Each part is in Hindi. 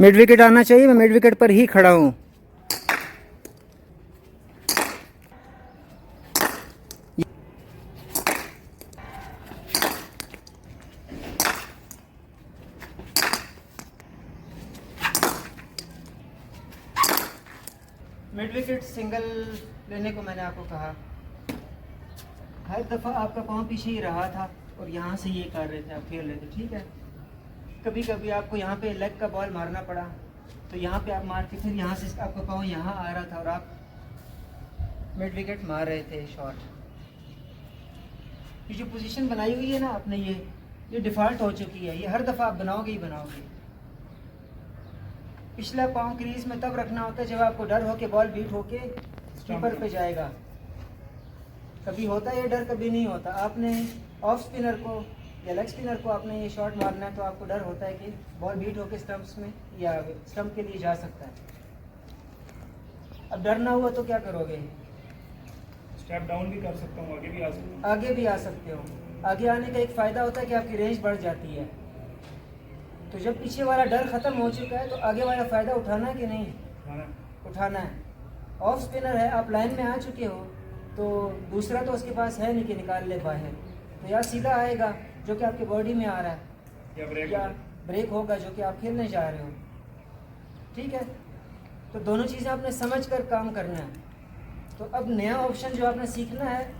मिड विकेट आना चाहिए, मैं मिड विकेट पर ही खड़ा हूँ। मिड विकेट सिंगल लेने को मैंने आपको कहा, हर दफ़ा आपका पाँव पीछे ही रहा था और यहाँ से ये कर रहे थे, आप खेल रहे थे, ठीक है। कभी कभी आपको यहाँ पे लेग का बॉल मारना पड़ा, तो यहाँ पे आप मार के फिर यहाँ से आपका पाँव यहाँ आ रहा था और आप मिड विकेट मार रहे थे शॉट। ये जो पोजीशन बनाई हुई है ना आपने, ये डिफ़ॉल्ट हो चुकी है, ये हर दफ़ा आप बनाओगे ही बनाओगे। पिछला पाँव क्रीज में तब रखना होता है जब आपको डर हो कि बॉल बीट होके कीपर पे जाएगा। कभी होता है ये डर, कभी नहीं होता। आपने ऑफ स्पिनर को या लेग स्पिनर को आपने ये शॉट मारना है तो आपको डर होता है कि बॉल बीट होके स्टंप्स में या स्टंप के लिए जा सकता है। अब डर ना हुआ तो क्या करोगे? स्टेप डाउन भी कर सकता हूँ, आगे भी आ सकता हूँ। आगे भी आ सकते हो। आगे आने का एक फ़ायदा होता है कि आपकी रेंज बढ़ जाती है। तो जब पीछे वाला डर ख़त्म हो चुका है तो आगे वाला फ़ायदा उठाना है कि नहीं? उठाना है। ऑफ स्पिनर है, आप लाइन में आ चुके हो तो दूसरा तो उसके पास है नहीं कि निकाल ले बाहर, तो या सीधा आएगा जो कि आपकी बॉडी में आ रहा है, या ब्रेक होगा जो कि आप खेलने जा रहे हो, ठीक है। तो दोनों चीज़ें आपने समझ कर काम करना है। तो अब नया ऑप्शन जो आपने सीखना है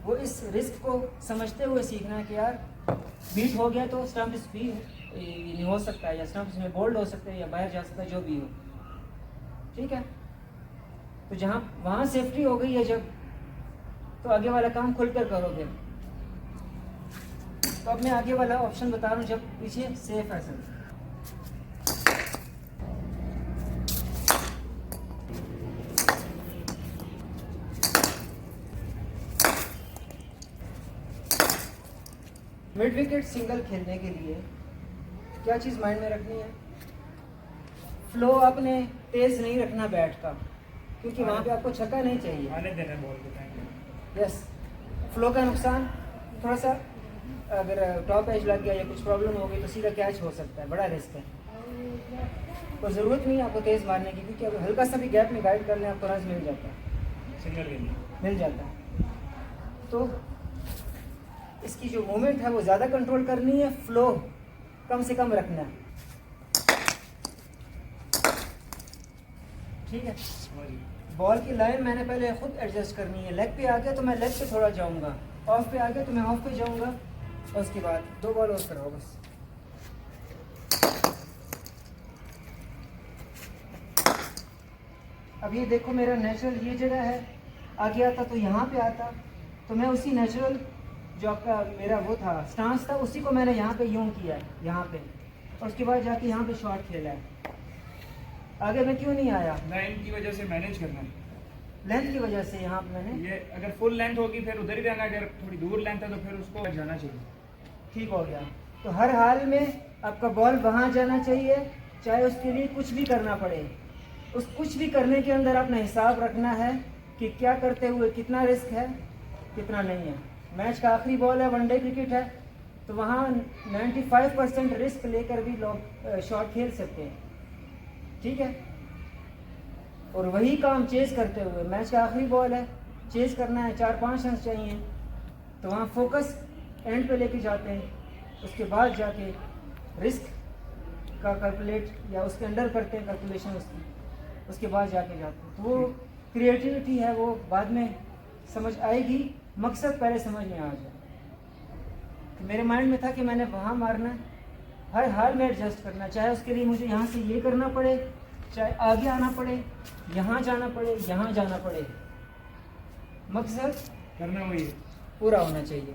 वो इस रिस्क को समझते हुए सीखना है कि यार बीट हो गया तो स्टंप भी नहीं हो सकता है, या स्टंप में बोल्ड हो सकते हैं या बाहर जा सकता है, जो भी हो, ठीक है। तो जहाँ वहाँ सेफ्टी हो गई है जब, तो आगे वाला काम खुलकर करोगे। तो अब मैं आगे वाला ऑप्शन बता रहा हूँ जब पीछे सेफ है सर। मिड विकेट सिंगल खेलने के लिए क्या चीज़ माइंड में रखनी है? फ्लो आपने तेज नहीं रखना बैट का, क्योंकि वहाँ पे आपको छक्का नहीं चाहिए, आने देना बॉल को। यस। फ्लो का नुकसान थोड़ा सा, अगर टॉप एज लग गया या कुछ प्रॉब्लम हो गई तो सीधा कैच हो सकता है, बड़ा रिस्क है। तो ज़रूरत नहीं है आपको तेज़ मारने की, क्योंकि अगर हल्का सा भी गैप में गाइड कर लें आपको रन मिल जाता है, सिंगल मिल जाता है। तो इसकी जो मूवमेंट है वो ज़्यादा कंट्रोल करनी है, फ्लो कम से कम रखना है, ठीक है। बॉल की लाइन मैंने पहले खुद एडजस्ट करनी है। लेग पे आ गया तो मैं लेग पे थोड़ा जाऊंगा, ऑफ पे आ गया तो मैं ऑफ पे जाऊंगा, और उसके बाद 2 बॉल और कराओ बस। अब ये देखो मेरा नेचुरल ये जगह है, आगे आता तो यहाँ पे आता, तो मैं उसी नेचुरल जो आपका मेरा वो था स्टांस था उसी को मैंने यहाँ पे यूं किया है, यहाँ पे, और उसके बाद जाके यहाँ पे शॉट खेला है। आगे मैं क्यों नहीं आया? लाइन की वजह से मैनेज करना है, लेंथ की वजह से। यहाँ पे मैंने ये अगर फुल लेंथ होगी फिर उधर ही रहना, अगर थोड़ी दूर लेंथ है तो फिर उसको जाना चाहिए। ठीक हो गया। तो हर हाल में आपका बॉल वहाँ जाना चाहिए, चाहे उसके लिए कुछ भी करना पड़े। उस कुछ भी करने के अंदर अपना हिसाब रखना है कि क्या करते हुए कितना रिस्क है, कितना नहीं है। मैच का आखिरी बॉल है, वनडे क्रिकेट है, तो वहाँ 95% रिस्क लेकर भी लोग शॉट खेल सकते हैं, ठीक है। और वही काम चेज़ करते हुए, मैच का आखिरी बॉल है, चेज़ करना है, 4-5 रन चाहिए, तो वहाँ फोकस एंड पे लेके जाते हैं। उसके बाद जाके रिस्क का कैलकुलेट या उसके अंडर करते हैं कैलकुलेशन उसकी, उसके बाद जाके जाते हैं। तो वो क्रिएटिविटी है, वो बाद में समझ आएगी, मकसद पहले समझ में आ जाए। तो मेरे माइंड में था कि मैंने वहाँ मारना, हर हाल में एडजस्ट करना, चाहे उसके लिए मुझे यहाँ से ये करना पड़े, चाहे आगे आना पड़े, यहाँ जाना पड़े, यहाँ जाना पड़े, मकसद करना वही पूरा होना चाहिए।